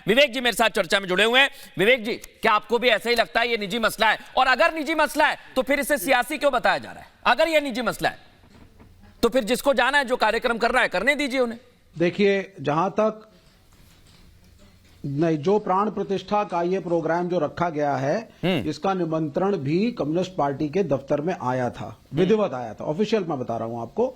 विवेक जी मेरे साथ चर्चा में जुड़े हुए हैं। विवेक जी, क्या आपको भी ऐसा ही लगता है ये निजी मसला है? और अगर निजी मसला है तो फिर इसे सियासी क्यों बताया जा रहा है? अगर ये निजी मसला है तो फिर जिसको जाना है, जो कार्यक्रम कर रहा है, करने दीजिए उन्हें। देखिए, जहां तक नहीं, जो प्राण प्रतिष्ठा का ये प्रोग्राम जो रखा गया है, इसका निमंत्रण भी कम्युनिस्ट पार्टी के दफ्तर में आया था, विधिवत आया था, ऑफिशियल मैं बता रहा हूं आपको,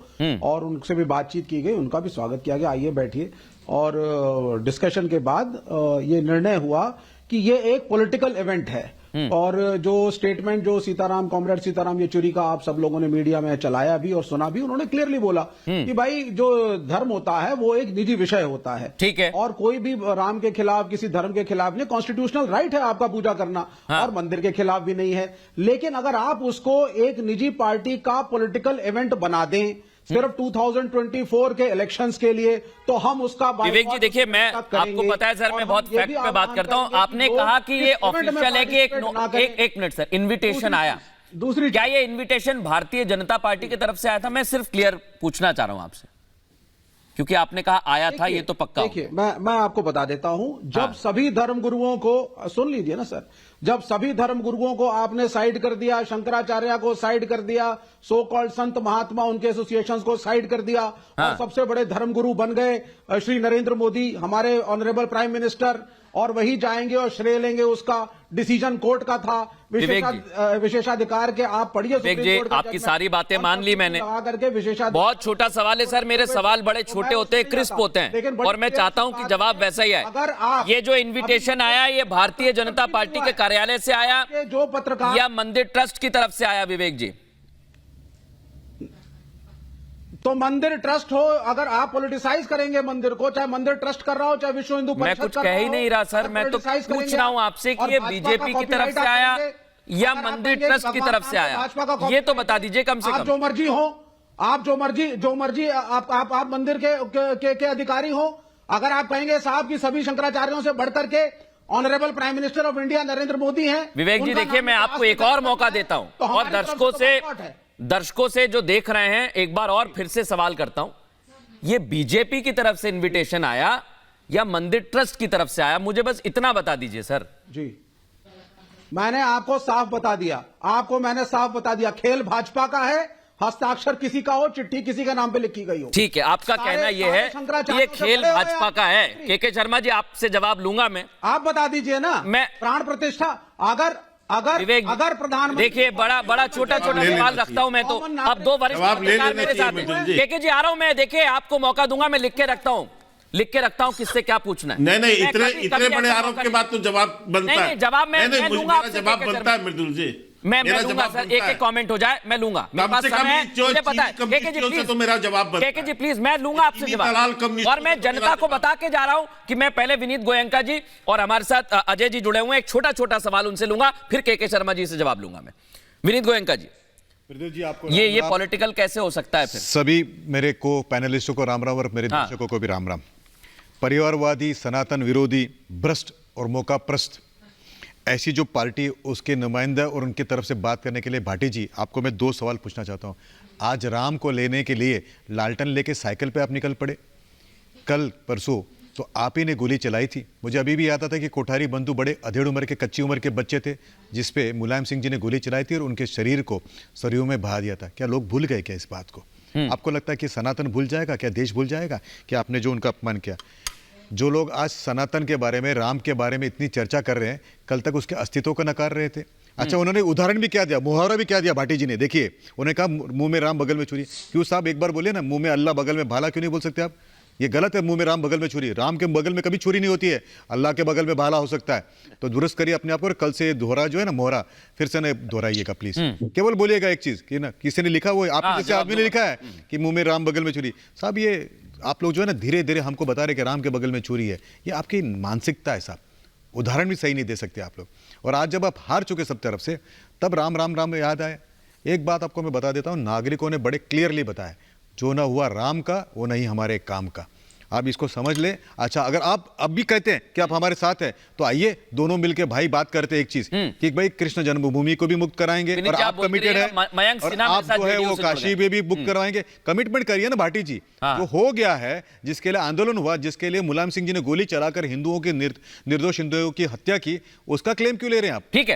और उनसे भी बातचीत की गई, उनका भी स्वागत किया गया, आइए बैठिए। और डिस्कशन के बाद ये निर्णय हुआ कि ये एक पॉलिटिकल इवेंट है। और जो स्टेटमेंट जो सीताराम, कॉमरेड सीताराम येचुरी का आप सब लोगों ने मीडिया में चलाया भी और सुना भी, उन्होंने क्लियरली बोला कि भाई जो धर्म होता है वो एक निजी विषय होता है। ठीक है। और कोई भी राम के खिलाफ, किसी धर्म के खिलाफ नहीं, कॉन्स्टिट्यूशनल राइट है आपका पूजा करना। हाँ। और मंदिर के खिलाफ भी नहीं है। लेकिन अगर आप उसको एक निजी पार्टी का पॉलिटिकल इवेंट बना दें सिर्फ 2024 के इलेक्शंस के लिए, तो हम उसका विवेक जी देखिए, मैं आपको पता है सर, मैं बहुत फैक्ट पे बात करता हूं। आपने कहा कि ये ऑफिशियल है कि एक मिनट सर, इनविटेशन आया। दूसरी, क्या ये इनविटेशन भारतीय जनता पार्टी की तरफ से आया था? मैं सिर्फ क्लियर पूछना चाह रहा हूं आपसे, क्योंकि आपने कहा आया था, ये तो पक्का। देखिए, मैं आपको बता देता हूं, जब सभी धर्मगुरुओं को, सुन लीजिए ना सर, जब सभी धर्मगुरुओं को आपने साइड कर दिया, शंकराचार्य को साइड कर दिया, सो कॉल्ड संत महात्मा, उनके एसोसिएशंस को साइड कर दिया, और सबसे बड़े धर्मगुरु बन गए श्री नरेंद्र मोदी, हमारे ऑनरेबल प्राइम मिनिस्टर, और वही जाएंगे और श्रेय लेंगे उसका। डिसीजन कोर्ट का था, विशेषाधिकार के, आप पढ़िए सुप्रीम कोर्ट का। आपकी सारी बातें मान ली मैंने, करके बहुत छोटा सवाल है सर, मेरे सवाल बड़े छोटे होते हैं, क्रिस्प होते हैं, और मैं चाहता हूं कि जवाब वैसा ही आए। ये जो इन्विटेशन आया, ये भारतीय जनता पार्टी के कार्यालय से आया जो पत्रकार या मंदिर ट्रस्ट की तरफ से आया? विवेक जी, तो मंदिर ट्रस्ट हो, अगर आप पॉलिटिसाइज करेंगे मंदिर को, चाहे मंदिर ट्रस्ट कर रहा हो, चाहे विश्व हिंदू परिषद, मैं कुछ कह ही नहीं रहा सर, मैं तो पूछ रहा हूं आपसे कि ये बीजेपी की तरफ से आया या मंदिर ट्रस्ट की तरफ से आया, ये तो बता दीजिए कम से कम। आप जो मर्जी हो, आप जो मर्जी आप मंदिर के अधिकारी हो। अगर आप कहेंगे साहब की सभी शंकराचार्यों से बढ़कर के honourable prime minister of India Narendra Modi हैं। विवेक जी देखिए, मैं आपको एक और मौका देता हूं, और दर्शकों से जो देख रहे हैं, एक बार और फिर से सवाल करता हूं, ये बीजेपी की तरफ से इनविटेशन आया या मंदिर ट्रस्ट की तरफ से आया? मुझे बस इतना बता दीजिए सर। जी, मैंने आपको साफ बता दिया, खेल भाजपा का है, हस्ताक्षर किसी का हो, चिट्ठी किसी का नाम पे लिखी गई हो। ठीक है, आपका कहना यह है कि ये खेल भाजपा का है। के शर्मा जी, आपसे जवाब लूंगा मैं, आप बता दीजिए ना। मैं प्राण प्रतिष्ठा, अगर प्रधानमंत्री, देखिए बड़ा छोटा सवाल रखता हूं मैं, तो अब दो वरिष्ठ पत्रकार मेरे साथ हैं। के जी आ रहा हूं मैं, देखिए आपको मौका दूंगा, मैं लिख के रखता हूं किससे क्या पूछना है। नहीं, इतने बड़े आरोप के बाद तो जवाब बनता है। नहीं, जवाब मैं लूंगा, जवाब बनता है मृदुल जी, मैं लूंगा सर, एक कमेंट हो जाए, मैं लूंगा, मेरे पास समय है, मुझे पता है। तो मेरा जवाब बनता है। के जी प्लीज, मैं लूंगा आपसे जवाब, और मैं जनता को बता के जा रहा हूं कि मैं पहले विनीत गोयनका जी और हमारे साथ अजय जी जुड़े हुए हैं, एक छोटा सवाल उनसे लूंगा, फिर के शर्मा जी से जवाब लूंगा मैं। विनीत गोयनका जी, जी आपको ये पॉलिटिकल कैसे हो सकता है? फिर सभी मेरे को पैनलिस्टों को राम राम और मेरे दर्शकों को भी राम राम। परिवारवादी, सनातन विरोधी, भ्रष्ट और मौका प्रस्त ऐसी जो पार्टी, उसके नुमाइंदा और उनकी तरफ से बात करने के लिए भाटी जी, आपको मैं दो सवाल पूछना चाहता हूं। आज राम को लेने के लिए लालटन लेके साइकिल पे आप निकल पड़े, कल परसों तो आप ही ने गोली चलाई थी। मुझे अभी भी याद आता है कि कोठारी बंधु बड़े अधेड़ उम्र के, कच्ची उम्र के बच्चे थे, जिसपे मुलायम सिंह जी ने गोली चलाई थी और उनके शरीर को सरयू में बहा दिया था। क्या लोग भूल गए क्या इस बात को? आपको लगता है कि सनातन भूल जाएगा क्या, देश भूल जाएगा कि आपने जो उनका अपमान किया? जो लोग आज सनातन के बारे में, राम के बारे में इतनी चर्चा कर रहे हैं, कल तक उसके अस्तित्व को नकार रहे थे। अच्छा, उन्होंने उदाहरण भी क्या दिया, मुहावरा भी क्या दिया भाटी जी ने, देखिए उन्होंने कहा मुंह में राम बगल में छुरी। क्यों साहब, एक बार बोलिए ना, मुंह में अल्लाह बगल में भाला क्यों नहीं बोल सकते आप? ये गलत है, मुंह में राम बगल में छुरी। राम के बगल में कभी छुरी नहीं होती है, अल्लाह के बगल में भाला हो सकता है। तो दुरुस्त करिए अपने आप को, कल से दोहरा जो है ना, मोहरा फिर से ना दोहराइएगा प्लीज। केवल बोलिएगा एक चीज कि ना, किसी ने लिखा, वो आप जैसे आदमी ने लिखा है कि मुंह में राम बगल में छुरी। साहब, ये आप लोग जो है ना, धीरे धीरे हमको बता रहे कि राम के बगल में छुरी है, ये आपकी मानसिकता है साहब। उदाहरण भी सही नहीं दे सकते आप लोग। और आज जब आप हार चुके सब तरफ से, तब राम राम राम याद आए। एक बात आपको मैं बता देता हूं, नागरिकों ने बड़े क्लियरली बताया, जो ना हुआ राम का वो नहीं हमारे काम का। आप इसको समझ ले। अच्छा, अगर आप अब भी कहते हैं कि आप हमारे साथ हैं, तो आइए दोनों मिलकर भाई बात करते हैं एक चीज कि भाई कृष्ण जन्मभूमि को भी मुक्त कराएंगे, और आप कमिटेड है, और आप जो है वो काशी में भी मुक्त करवाएंगे। कमिटमेंट करिए ना भाटी जी। जो हो गया है, जिसके लिए आंदोलन हुआ, जिसके लिए मुलायम सिंह जी ने गोली चलाकर हिंदुओं के निर्दोष हिंदुओं की हत्या की, उसका क्लेम क्यों ले रहे हैं आप? ठीक है।